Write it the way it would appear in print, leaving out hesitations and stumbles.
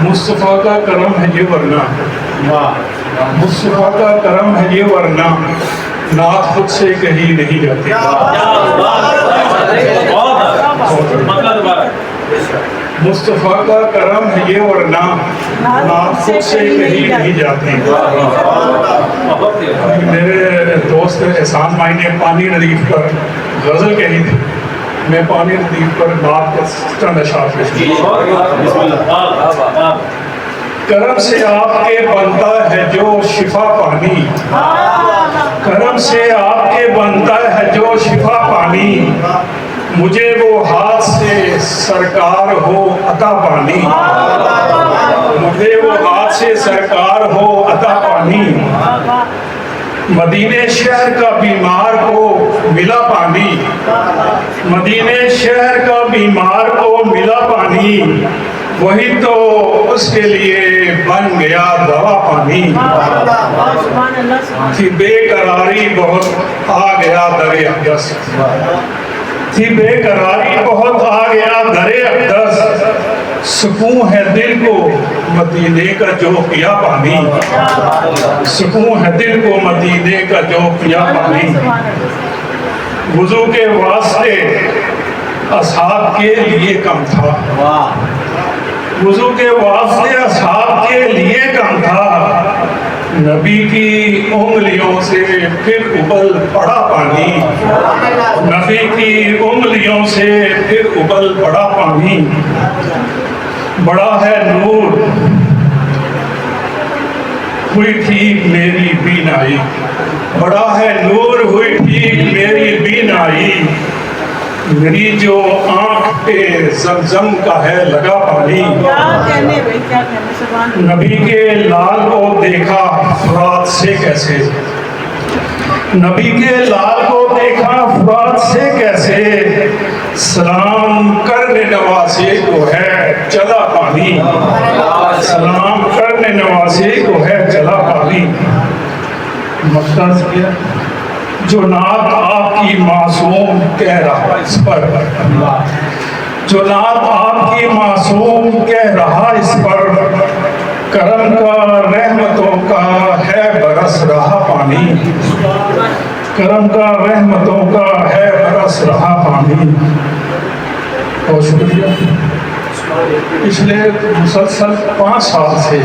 مصطفیٰ کا کرم ہے یہ ورنہ، مصطفیٰ کا کرم ہے یہ ورنہ نعت خود سے کہیں نہیں جاتی۔ مصطفیٰ کا کرم ہے یہ ورنہ نعت خود سے کہیں نہیں جاتی۔ میرے دوست احسان بھائی نے پانی ندیف پر غزل کہی تھی، میں پانی ندیف پر نعت کا چند اشعار پیش کرتا ہوں۔ کرم سے آپ کے بنتا ہے جو شفا پانی، کرم سے آپ کے بنتا ہے جو شفا پانی، مجھے وہ ہاتھ سے سرکار ہو عطا پانی، مجھے وہ ہاتھ سے سرکار ہو عطا پانی، مدینے شہر کا بیمار کو ملا پانی، مدینے شہر کا بیمار کو ملا پانی، وہی تو اس کے لیے بن گیا دوا پانی، تھی بے قراری بہت آ گیا در اقدس، تھی بے قراری بہت آ گیا در اقدس، سکون ہے دل کو مدینے کا جو پیا پانی، سکون ہے دل کو مدینے کا جو پیا پانی، وضو کے واسطے اصحاب کے لیے کم تھا، وضو کے واسطے اصحاب کے لیے کم تھا، نبی کی انگلیوں سے پھر ابل پڑا پانی، نبی کی انگلیوں سے پھر ابل پڑا پانی، بڑا ہے نور ہوئی ٹھیک میری بینائی، بڑا ہے نور ہوئی ٹھیک میری بینائی، میری جو آنکھ پہ زمزم کا ہے لگا پانی، نبی کے لال کو دیکھا فرات سے کیسے، نبی کے لال کو دیکھا فرات سے کیسے، سلام کرنے نوازے کو ہے چلا پانی، سلام کرنے نوازے کو ہے چلا پانی، مقصد کیا جو نعت آپ کی معصوم کہہ رہا اس پر، جو نعت آپ کی معصوم کہہ رہا اس پر، کرم کا رحمتوں کا ہے برس رہا پانی، کرم کا رحمتوں کا ہے برس رہا پانی۔ بہت شکریہ۔ پچھلے مسلسل 5 سال سے